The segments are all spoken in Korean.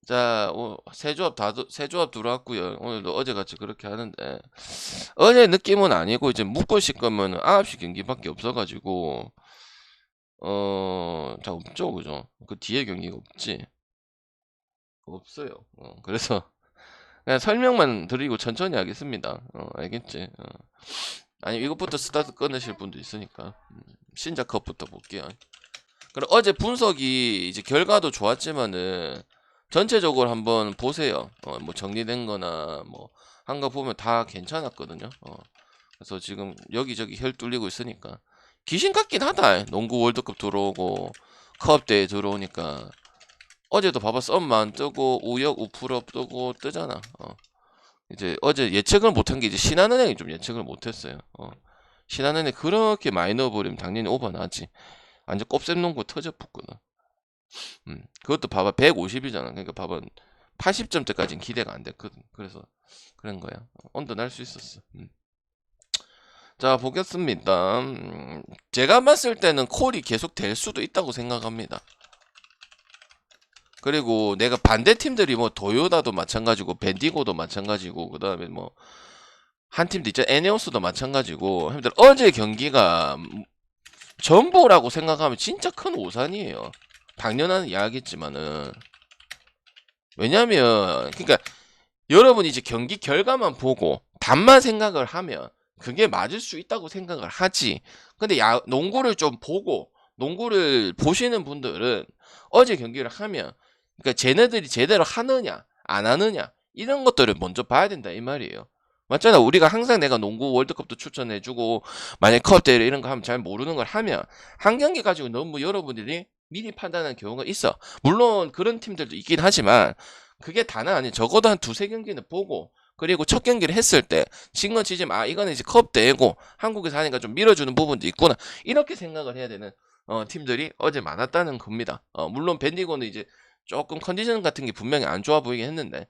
자, 새 조합 들어왔고요. 오늘도 어제같이 그렇게 하는데, 어제 느낌은 아니고, 이제 묶고 실 거면 9시 경기밖에 없어가지고, 자, 없죠, 그죠? 그 뒤에 경기가 없지? 없어요. 그래서, 그냥 설명만 드리고 천천히 하겠습니다. 알겠지? 아니, 이것부터 스타트 끊으실 분도 있으니까. 신작컵부터 볼게요. 그럼 어제 분석이 이제 결과도 좋았지만은, 전체적으로 한번 보세요. 뭐 정리된 거나 뭐 한 거 보면 다 괜찮았거든요. 그래서 지금 여기저기 혈 뚫리고 있으니까 귀신 같긴 하다. 농구 월드컵 들어오고 컵 대회 들어오니까 어제도 봐봐 썸만 뜨고 우역 우프로 뜨고 뜨잖아. 이제 어제 예측을 못한 게 이제 신한은행이 좀 예측을 못했어요. 신한은행 그렇게 많이 넣어버리면 당연히 오버 나지. 완전 꼽셈 농구 터져 붙거든. 그것도 봐봐 150이잖아. 그러니까 봐봐 80점대까지는 기대가 안 됐거든. 그래서 그런 거야. 언더 날 수 있었어. 자 보겠습니다. 제가 봤을 때는 콜이 계속 될 수도 있다고 생각합니다. 그리고 내가 반대 팀들이 뭐 도요다도 마찬가지고 벤디고도 마찬가지고 그 다음에 뭐 한 팀도 있죠. 에네오스도 마찬가지고 형들 어제 경기가 전부라고 생각하면 진짜 큰 오산이에요. 당연한 이야기겠지만은 왜냐면 그러니까 여러분이 이제 경기 결과만 보고 답만 생각을 하면 그게 맞을 수 있다고 생각을 하지. 근데 농구를 좀 보고 농구를 보시는 분들은 어제 경기를 하면 그러니까 쟤네들이 제대로 하느냐 안 하느냐 이런 것들을 먼저 봐야 된다 이 말이에요. 맞잖아. 우리가 항상 내가 농구 월드컵도 추천해주고 만약 컵 대회 이런 거 하면 잘 모르는 걸 하면 한 경기 가지고 너무 여러분들이 미리 판단하는 경우가 있어. 물론 그런 팀들도 있긴 하지만 그게 다는 아니. 적어도 한 두세 경기는 보고 그리고 첫 경기를 했을 때 진 건 지지만 이거는 이제 컵 대회고 한국에서 하니까 좀 밀어주는 부분도 있구나 이렇게 생각을 해야 되는 팀들이 어제 많았다는 겁니다. 물론 밴디고는 이제 조금 컨디션 같은 게 분명히 안 좋아 보이긴 했는데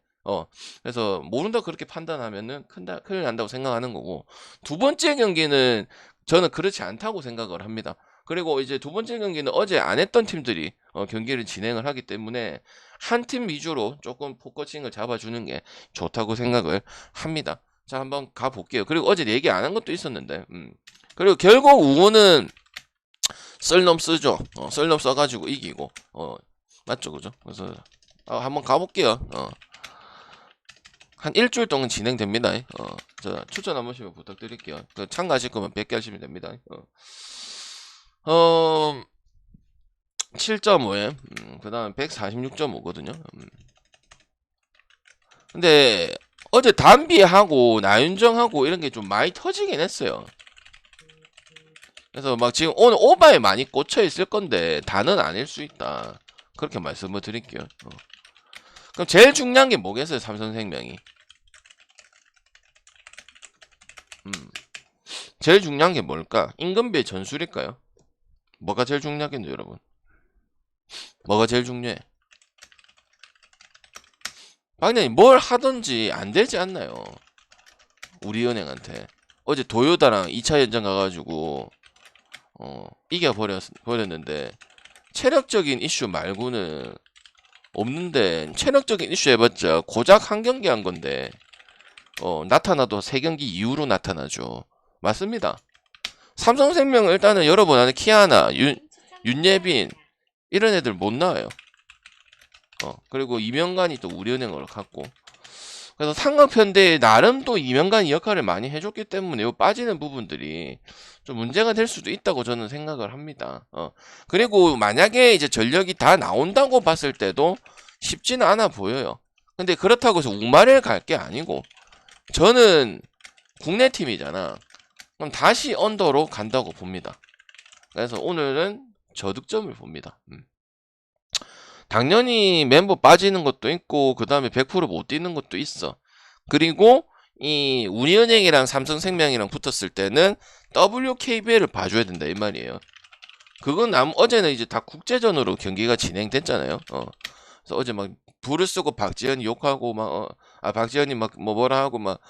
그래서 모른다 그렇게 판단하면은 큰일 난다고 생각하는 거고 두 번째 경기는 저는 그렇지 않다고 생각을 합니다. 그리고 이제 두 번째 경기는 어제 안 했던 팀들이 경기를 진행을 하기 때문에 한 팀 위주로 조금 포커싱을 잡아주는 게 좋다고 생각을 합니다. 자 한번 가볼게요. 그리고 어제 얘기 안 한 것도 있었는데 그리고 결국 우호는 썰넘 쓰죠. 썰넘 써가지고 이기고 맞죠 그죠? 그래서 한번 가볼게요. 한 일주일 동안 진행됩니다. 저 추천 한 번씩만 부탁드릴게요. 참가하실 거면 100개 하시면 됩니다. 7.5에 그 다음 146.5거든요. 근데 어제 담비하고 나윤정하고 이런 게 좀 많이 터지긴 했어요. 그래서 막 지금 오늘 오바에 많이 꽂혀 있을 건데 다는 아닐 수 있다. 그렇게 말씀을 드릴게요. 그럼 제일 중요한 게 뭐겠어요? 삼성생명이. 제일 중요한 게 뭘까? 임금비의 전술일까요? 뭐가 제일 중요하겠네요, 여러분. 뭐가 제일 중요해? 당연히 뭘 하든지 안 되지 않나요? 우리은행한테. 어제 도요다랑 2차 연장 가가지고 이겨버렸는데 체력적인 이슈 말고는 없는데 체력적인 이슈 해봤자 고작 한 경기 한 건데 나타나도 3경기 이후로 나타나죠. 맞습니다. 삼성생명 일단은 여러분 아는 키아나, 윤예빈 이런 애들 못 나와요. 그리고 이명관이 또 우리은행으로 갔고 그래서 상강편대에 나름 또 이명관이 역할을 많이 해줬기 때문에 요 빠지는 부분들이 좀 문제가 될 수도 있다고 저는 생각을 합니다. 그리고 만약에 이제 전력이 다 나온다고 봤을 때도 쉽지는 않아 보여요. 근데 그렇다고 해서 우마를 갈 게 아니고 저는 국내 팀이잖아. 그럼 다시 언더로 간다고 봅니다. 그래서 오늘은 저득점을 봅니다. 당연히 멤버 빠지는 것도 있고 그 다음에 100%못 뛰는 것도 있어. 그리고 이 우리은행이랑 삼성생명이랑 붙었을 때는 WKBL을 봐줘야 된다 이 말이에요. 그건 어제는 이제 다 국제전으로 경기가 진행됐잖아요. 그래서 어제 막 불을 쓰고 박지현이 욕하고 막 박지현이 막 뭐라 하고 막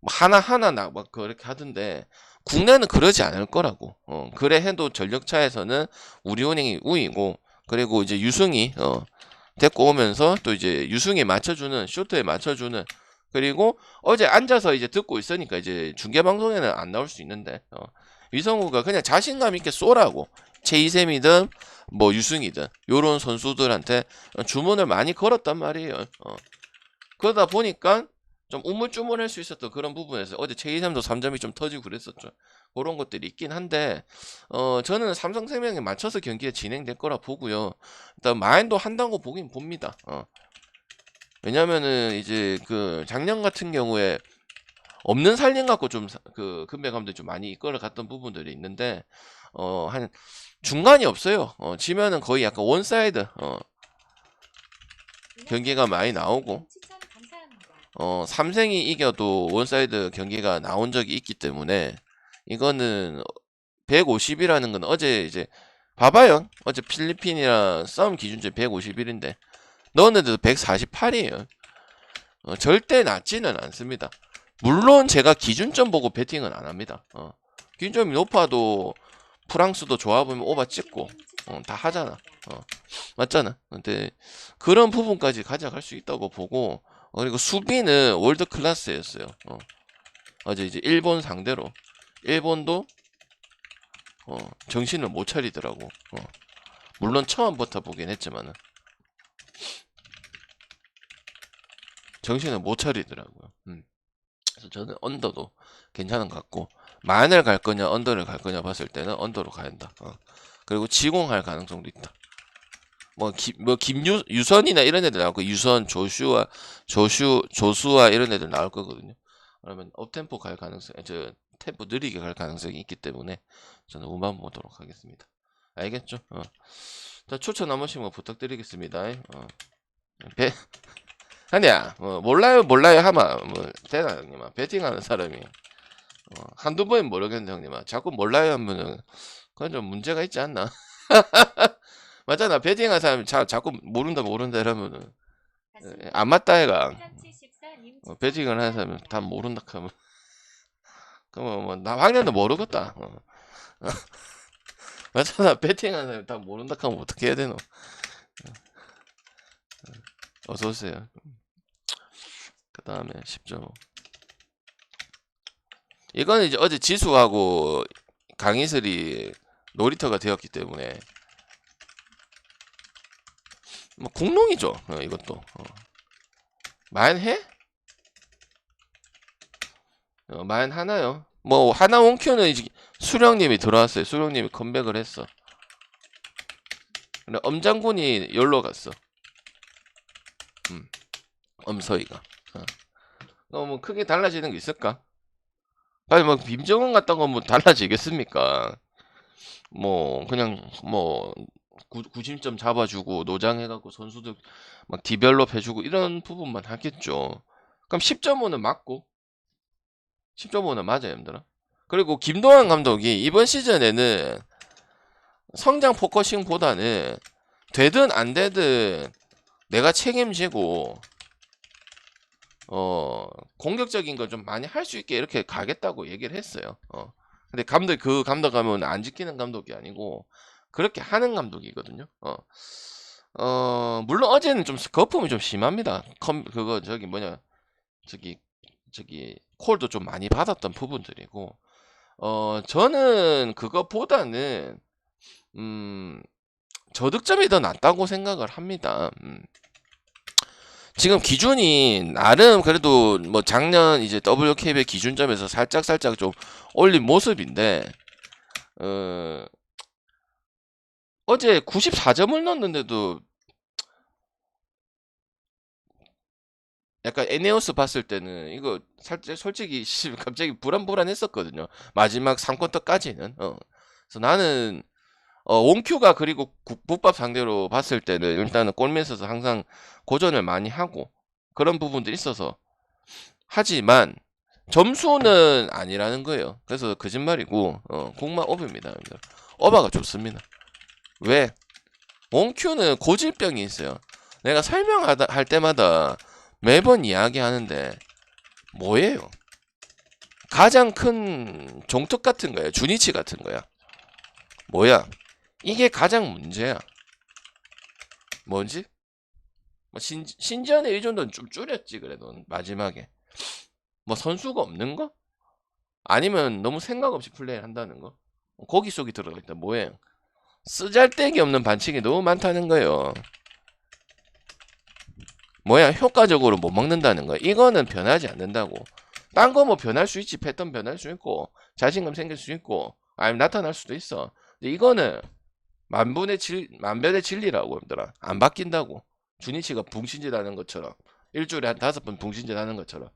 하나하나 막 그렇게 하던데 국내는 그러지 않을 거라고. 그래 해도 전력차에서는 우리은행이 우위고 그리고 이제 유승이 데리고 오면서 또 이제 유승에 맞춰주는, 쇼트에 맞춰주는, 그리고 어제 앉아서 이제 듣고 있으니까 이제 중계방송에는 안 나올 수 있는데, 위성우가 그냥 자신감 있게 쏘라고, 최이샘이든 뭐 유승이든 요런 선수들한테 주문을 많이 걸었단 말이에요. 그러다 보니까 좀 우물쭈물할 수 있었던 그런 부분에서 어제 최이샘도 3점이 좀 터지고 그랬었죠. 그런 것들이 있긴 한데, 저는 삼성생명에 맞춰서 경기가 진행될 거라 보고요. 일단 마인도 한다고 보긴 봅니다. 왜냐면은 이제 그 작년 같은 경우에 없는 살림 갖고 좀 그 금배 감독이 좀 많이 이끌어 갔던 부분들이 있는데, 한 중간이 없어요. 지면은 거의 약간 원사이드 경기가 많이 나오고, 삼생이 이겨도 원사이드 경기가 나온 적이 있기 때문에, 이거는 150이라는 건 어제 이제 봐봐요. 어제 필리핀이랑 싸움 기준점이 151인데 너네들도 148이에요. 절대 낮지는 않습니다. 물론 제가 기준점 보고 배팅은 안 합니다. 기준점이 높아도 프랑스도 좋아 보면 오바 찍고 다 하잖아. 맞잖아. 근데 그런 부분까지 가져갈 수 있다고 보고, 그리고 수비는 월드 클래스였어요. 어제 이제 일본 상대로 일본도 정신을 못 차리더라고. 물론 처음부터 보긴 했지만은 정신을 못 차리더라고요. 그래서 저는 언더도 괜찮은 것 같고, 만을 갈 거냐 언더를 갈 거냐 봤을 때는 언더로 가야 한다. 그리고 지공할 가능성도 있다. 유선이나 이런 애들 나올 거, 유선, 조수아 이런 애들 나올 거거든요. 그러면 업템포 갈 가능성, 템포 느리게 갈 가능성이 있기 때문에 저는 우만 보도록 하겠습니다. 알겠죠? 자, 추천 한 번씩만 부탁드리겠습니다. 아니야, 몰라요 하마 되나 형님아. 배팅하는 사람이 한두 번은 모르겠는데 형님아, 자꾸 몰라요 하면은 그건 좀 문제가 있지 않나? 맞잖아. 배팅하는 사람이 자꾸 모른다 이러면은 안 맞다 애가. 배팅을 하는 사람은 다 모른다 하면 그러면 뭐나 학년도 모르겠다. 맞잖아. 배팅하는 사람이 다 모른다 하면 어떻게 해야 되노? 어서 오세요. 그 다음에 10.5. 이거는 이제 어제 지수하고 강희슬이 놀이터가 되었기 때문에 뭐 공룡이죠. 이것도 만해? 만 하나요? 뭐 하나 원큐는 이제 수령님이 들어왔어요. 수령님이 컴백을 했어. 근데 엄장군이 열로 갔어. 엄서희가. 뭐 크게 달라지는 게 있을까? 아니 뭐 김정은 같던 건 뭐 달라지겠습니까? 뭐 그냥 뭐 구심점 잡아주고 노장해갖고 선수들 막 디벨롭 해주고 이런 부분만 하겠죠. 그럼 10.5는 맞고 10.5는 맞아요, 힘들어. 그리고 김동환 감독이 이번 시즌에는 성장 포커싱보다는 되든 안 되든 내가 책임지고 공격적인 걸 좀 많이 할 수 있게 이렇게 가겠다고 얘기를 했어요. 근데 그 감독 가면 안 지키는 감독이 아니고 그렇게 하는 감독이거든요. 물론 어제는 좀 거품이 좀 심합니다. 그거 콜도 좀 많이 받았던 부분들이고, 저는 그거보다는 저득점이 더 낫다고 생각을 합니다. 지금 기준이 나름 그래도 뭐 작년 이제 WKB의 기준점에서 살짝 좀 올린 모습인데, 어제 94점을 넣었는데도 약간 에네오스 봤을 때는 이거 살짝 솔직히 갑자기 불안했었거든요. 마지막 3쿼터까지는. 그래서 나는 원큐가 그리고 국밥 상대로 봤을 때는 일단은 골밑에서 항상 고전을 많이 하고 그런 부분들이 있어서, 하지만 점수는 아니라는 거예요. 그래서 거짓말이고 공만 오버입니다. 오버가 좋습니다. 왜? 원큐는 고질병이 있어요. 내가 설명할 때마다 매번 이야기하는데 뭐예요? 가장 큰 종특 같은 거야. 주니치 같은 거야. 뭐야? 이게 가장 문제야. 뭔지? 뭐 신지한의 의존도는 좀 줄였지 그래도 마지막에. 뭐 선수가 없는 거? 아니면 너무 생각 없이 플레이를 한다는 거? 고기 속이 들어가 있다 뭐해? 쓰잘데기 없는 반칙이 너무 많다는 거예요. 뭐야 효과적으로 못 먹는다는 거야. 이거는 변하지 않는다고. 딴 거 뭐 변할 수 있지. 패턴 변할 수 있고 자신감 생길 수 있고 아니면 나타날 수도 있어. 근데 이거는 만변의 진리라고 얘들아. 안 바뀐다고. 주니치가 붕신짓 하는 것처럼 일주일에 한 5번 붕신짓 하는 것처럼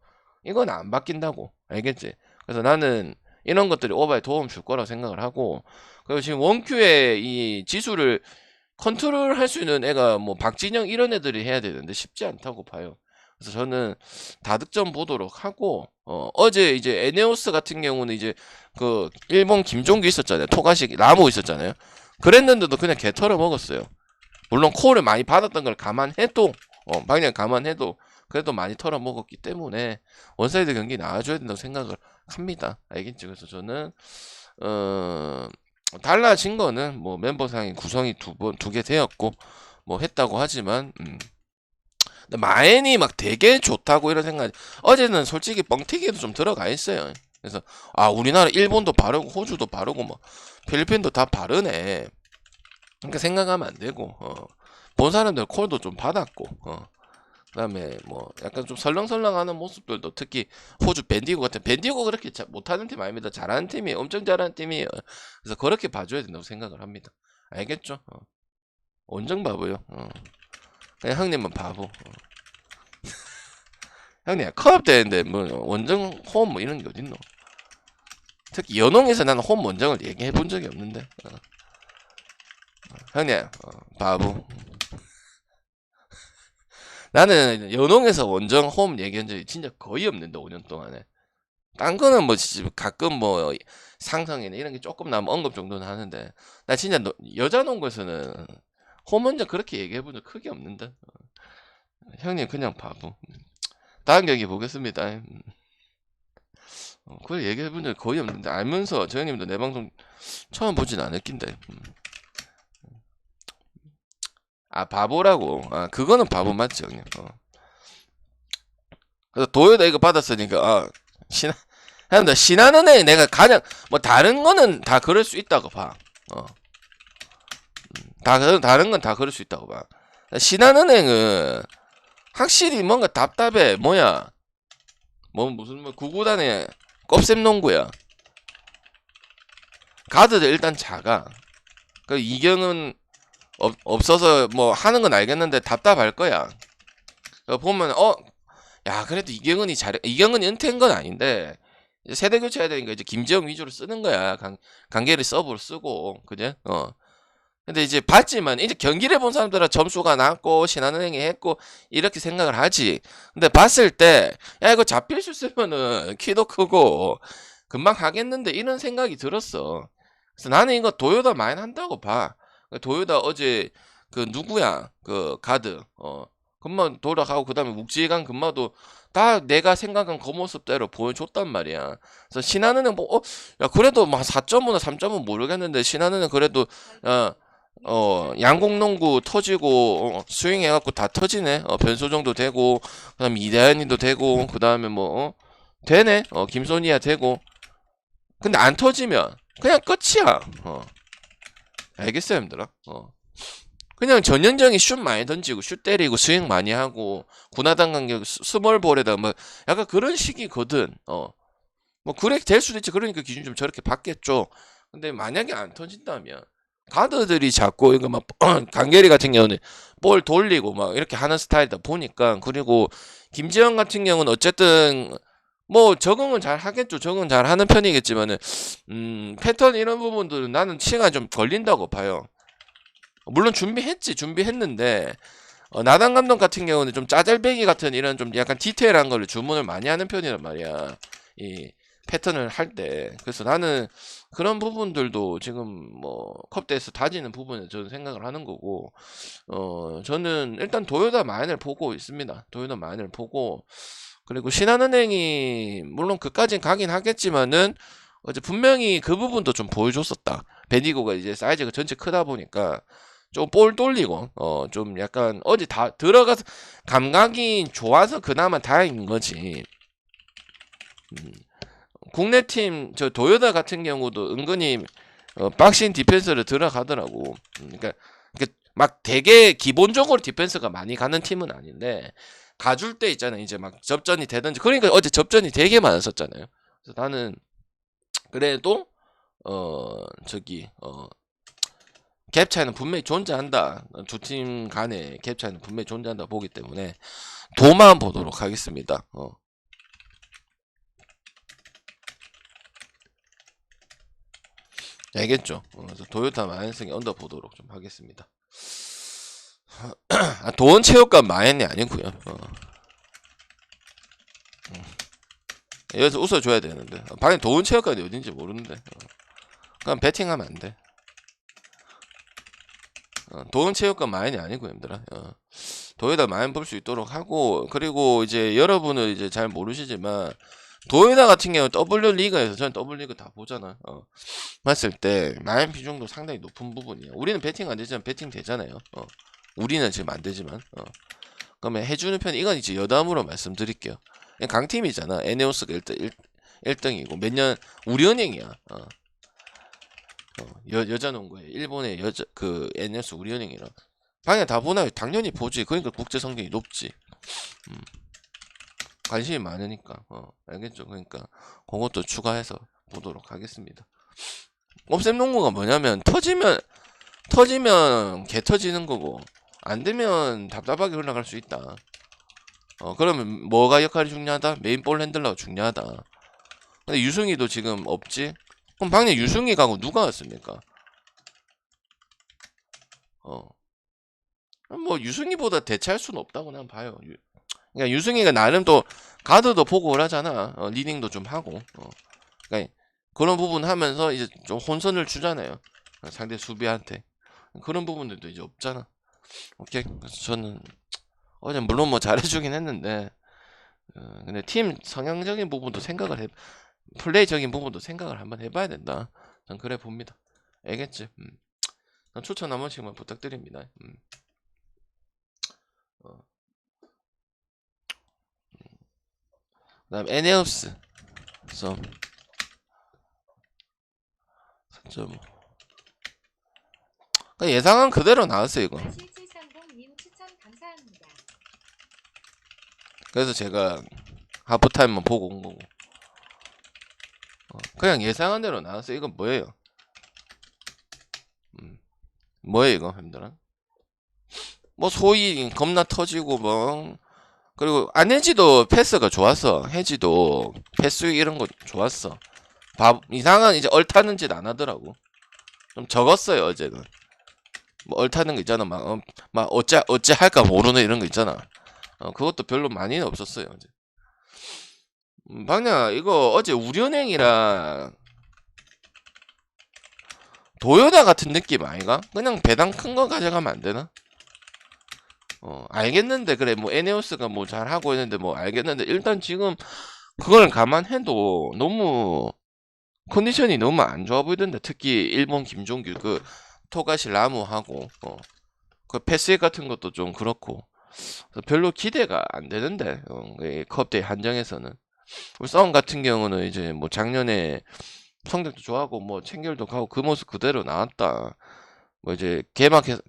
이건 안 바뀐다고. 알겠지? 그래서 나는 이런 것들이 오버에 도움 줄 거라고 생각을 하고, 그리고 지금 원큐의 이 지수를 컨트롤 할 수 있는 애가 뭐 박진영 이런 애들이 해야 되는데 쉽지 않다고 봐요. 그래서 저는 다득점 보도록 하고, 어제 이제 에네오스 같은 경우는 이제 그 일본 김종규 있었잖아요. 토가시 라모 있었잖아요. 그랬는데도 그냥 개 털어 먹었어요. 물론 콜을 많이 받았던 걸 감안해도 방향 감안해도 그래도 많이 털어 먹었기 때문에 원사이드 경기 나와줘야 된다고 생각을 합니다. 알겠지? 그래서 저는 달라진 거는 뭐 멤버상의 구성이 두 개 되었고 뭐 했다고 하지만 근데 마엔이 막 되게 좋다고 이런 생각이 어제는 솔직히 뻥튀기도 좀 들어가 있어요. 그래서 아 우리나라 일본도 바르고 호주도 바르고 뭐 필리핀도 다 바르네. 그러니까 생각하면 안 되고 본 사람들 콜도 좀 받았고 그다음에 뭐 약간 좀 설렁설렁하는 모습들도 특히 호주 밴디고 같은 밴디고 그렇게 못하는 팀 아닙니다. 잘하는 팀이에요. 엄청 잘하는 팀이에요. 그래서 그렇게 봐줘야 된다고 생각을 합니다. 알겠죠? 원정 바보요. 그냥 형님은 바보. 형님 컵 되는데 뭐 원정 홈 뭐 이런 게 어딨노? 특히 연홍에서 나는 홈 원정을 얘기해 본 적이 없는데. 형님 바보. 나는 연홍에서 원정 홈 얘기한 적이 진짜 거의 없는데 5년 동안에. 딴 거는 뭐 가끔 뭐 상성이나 이런 게 조금 나면 언급 정도는 하는데 나 진짜 여자 농구에서는 홈 원정 그렇게 얘기해 본 적 크게 없는데. 형님 그냥 바보. 다음 경기 보겠습니다. 그걸 얘기해 본 적 거의 없는데 알면서 저 형님도 내 방송 처음 보진 않을 낀데. 아 바보라고. 아 그거는 바보 맞지 형님. 그래서 도요다 이거 받았으니까 신한은행 내가 가장 뭐 다른 거는 다 그럴 수 있다고 봐. 다른 건 다 그럴 수 있다고 봐. 신한은행은 확실히 뭔가 답답해. 뭐야? 뭐 무슨 뭐 구구단의 껍셈 농구야. 가드도 일단 작아. 그 이경은 없어서 뭐 하는 건 알겠는데 답답할 거야. 보면 야 그래도 이경은이 잘해. 이경은이 은퇴한 건 아닌데 세대 교체해야 되니까 이제 김지영 위주로 쓰는 거야. 강계를 서브로 쓰고 그죠? 근데 이제 봤지만 이제 경기를 본 사람들은 점수가 낮고 신한은행이 했고 이렇게 생각을 하지. 근데 봤을 때 야 이거 잡힐 수 있으면은 키도 크고 금방 하겠는데 이런 생각이 들었어. 그래서 나는 이거 도요다 많이 한다고 봐. 도요다 어제 그 누구야 그 가드 금마 돌아가고 그다음에 묵직한 금마도 다 내가 생각한 그 모습대로 보여줬단 말이야. 그래서 신한은행 뭐 야 그래도 막 4.5나 3.5 모르겠는데 신한은행 그래도 양공농구 터지고 스윙 해갖고 다 터지네. 변소정도 되고 그다음에 이대현이도 되고 그다음에 뭐 되네. 김소니아 되고. 근데 안 터지면 그냥 끝이야. 알겠어요, 힘들어. 그냥 전형적인 슛 많이 던지고 슛 때리고 스윙 많이 하고 군하단 간격 스몰볼에다 뭐 약간 그런 식이거든. 뭐 그래 될 수도 있지. 그러니까 기준 좀 저렇게 받겠죠. 근데 만약에 안 터진다면 가드들이 자꾸 이거 막 강계리 같은 경우는 볼 돌리고 막 이렇게 하는 스타일이다 보니까. 그리고 김지영 같은 경우는 어쨌든 뭐 적응은 잘 하겠죠. 적응 잘 하는 편이겠지만은 패턴 이런 부분들은 나는 시간이 좀 걸린다고 봐요. 물론 준비했는데 나단 감독 같은 경우는 좀 짜잘배기 같은 이런 좀 약간 디테일한 거를 주문을 많이 하는 편이란 말이야. 이 패턴을 할 때. 그래서 나는 그런 부분들도 지금 뭐 컵대에서 다지는 부분을 저는 생각을 하는 거고, 저는 일단 도요다 마인을 보고 있습니다. 도요다 마인을 보고, 그리고 신한은행이 물론 그까진 가긴 하겠지만은 어제 분명히 그 부분도 좀 보여줬었다. 베니고가 이제 사이즈가 전체 크다 보니까 좀 볼 돌리고 좀 약간 어디 다 들어가서 감각이 좋아서 그나마 다행인 거지. 국내 팀 저 도요타 같은 경우도 은근히 박싱 디펜스를 들어가더라고. 그러니까 막 되게 기본적으로 디펜스가 많이 가는 팀은 아닌데 가줄 때 있잖아. 이제 막 접전이 되든지. 그러니까 어제 접전이 되게 많았었잖아요. 그래서 나는 그래도 저기 갭 차이는 분명히 존재한다. 두 팀 간의 갭 차이는 분명히 존재한다 보기 때문에 도만 보도록 하겠습니다. 알겠죠? 그래서 도요타 마이너스에 언더 보도록 좀 하겠습니다. 도원 체육관 마이너이 아니고요. 여기서 웃어줘야 되는데 방에 도원 체육관이 어딘지 모르는데 그냥 배팅하면 안 돼. 도원 체육관 마이너이 아니고 얘들아. 도요타 마이너 볼 수 있도록 하고 그리고 이제 여러분은 이제 잘 모르시지만 도요타 같은 경우 W 리그에서 저는 W 리그 다 보잖아. 봤을 때 마이너 비중도 상당히 높은 부분이야. 우리는 배팅 안 되지만 배팅 되잖아요. 우리는 지금 안 되지만. 그러면 해주는 편 이건 이제 여담으로 말씀드릴게요. 강팀이잖아. 에네오스가 1등이고 몇 년 우리은행이야. 여자 농구에 일본의 여자 그 에네오스 우리은행이랑 방에 다 보나요? 당연히 보지. 그러니까 국제 성격이 높지. 관심이 많으니까. 알겠죠? 그러니까 그것도 추가해서 보도록 하겠습니다. 옵셈 농구가 뭐냐면 터지면 개 터지는 거고 안 되면 답답하게 흘러갈 수 있다. 그러면 뭐가 역할이 중요하다? 메인 볼 핸들러가 중요하다. 근데 유승이도 지금 없지? 그럼 방에 유승이 가고 누가 왔습니까? 뭐 유승이보다 대체할 수는 없다고 난 봐요. 그러니까 유승이가 나름 또 가드도 보고 하잖아. 리딩도 좀 하고. 그러니까 그런 부분 하면서 이제 좀 혼선을 주잖아요. 상대 수비한테. 그런 부분들도 이제 없잖아. 오케이. 그래서 저는 어제 물론 뭐 잘해주긴 했는데 근데 팀 성향적인 부분도 생각을 플레이적인 부분도 생각을 한번 해봐야 된다. 전 그래 봅니다. 알겠지? 추천 한 번씩만 부탁드립니다. 그다음 에네옵스 썸 4.5 예상한 그대로 나왔어요 이거. 그래서 제가 하프타임만 보고 온 거고 그냥 예상한 대로 나왔어요. 이건 뭐예요? 뭐예요 이거 힘들어? 뭐 소위 겁나 터지고 뭐 그리고 안혜지도 패스가 좋았어. 혜지도 패스 이런 거 좋았어. 이상한 이제 얼타는 짓 안 하더라고. 좀 적었어요 어제는. 뭐 얼타는 거 있잖아. 막 어째 할까 모르는 이런 거 있잖아. 그것도 별로 많이는 없었어요 어제. 방냐 이거 어제 우리은행이랑 도요타 같은 느낌 아이가? 그냥 배당 큰 거 가져가면 안 되나? 알겠는데 그래 뭐 에네오스가 뭐 잘하고 있는데 뭐 알겠는데 일단 지금 그걸 감안해도 너무 컨디션이 너무 안 좋아 보이던데 특히 일본 김종규 그 토가시 라무하고 그 패스 같은 것도 좀 그렇고 별로 기대가 안 되는데 컵대회 한정에서는 울산 같은 경우는 이제 뭐 작년에 성적도 좋아하고 뭐 챙결도 가고 그 모습 그대로 나왔다. 뭐 이제 개막해서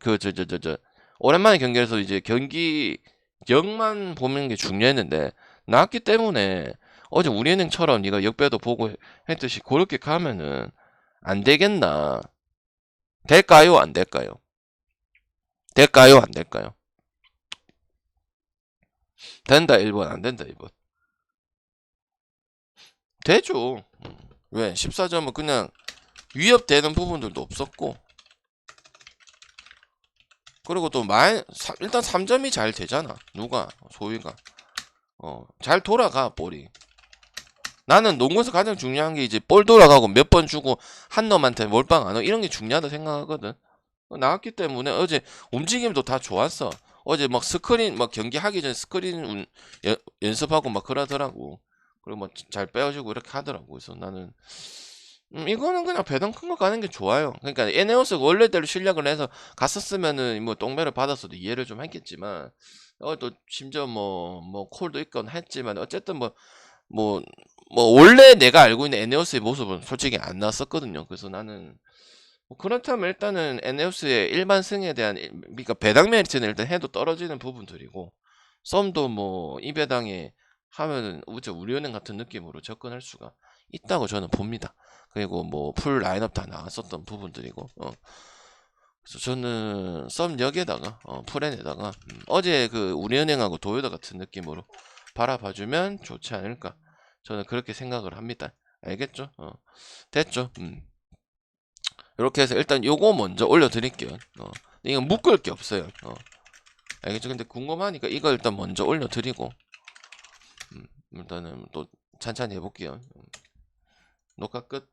오랜만에 경기에서 이제 경기력만 보는 게 중요했는데 나왔기 때문에 어제 우리은행처럼 네가 역배도 보고 했듯이 그렇게 가면은 안 되겠나? 될까요? 안 될까요? 될까요? 안 될까요? 된다 1번 안 된다 2번. 되죠. 왜? 14점은 그냥 위협되는 부분들도 없었고 그리고 또 일단 3점이 잘 되잖아. 누가? 소위가. 잘 돌아가 볼이. 나는 농구에서 가장 중요한 게 이제 볼 돌아가고 몇 번 주고 한 놈한테 몰빵 안 하고 이런 게 중요하다 생각하거든. 나왔기 때문에 어제 움직임도 다 좋았어. 어제 막 스크린 막 경기 하기 전에 스크린 연습하고 막 그러더라고. 그리고 뭐 잘 빼어주고 이렇게 하더라고. 그래서 나는 이거는 그냥 배당 큰 거 가는 게 좋아요. 그러니까 에네오스가 원래대로 실력을 해서 갔었으면은 뭐 똥배를 받았어도 이해를 좀 했겠지만 또 심지어 뭐 콜도 있건 했지만 어쨌든 뭐 원래 내가 알고 있는 에네오스의 모습은 솔직히 안 나왔었거든요. 그래서 나는 뭐 그렇다면 일단은 에네오스의 일반 승에 대한 그러니까 배당 메리트는 일단 해도 떨어지는 부분들이고 썸도 뭐 이 배당에 하면은 우리은행 같은 느낌으로 접근할 수가 있다고 저는 봅니다. 그리고 뭐 풀 라인업 다 나왔었던 부분들이고 그래서 저는 썸역에다가 풀엔에다가 어제 그 우리은행하고 도요타 같은 느낌으로 바라봐주면 좋지 않을까 저는 그렇게 생각을 합니다. 알겠죠? 됐죠? 이렇게 해서 일단 요거 먼저 올려드릴게요. 이건 묶을 게 없어요. 알겠죠? 근데 궁금하니까 이거 일단 먼저 올려드리고 일단은 또 찬찬히 해볼게요. 녹화 끝.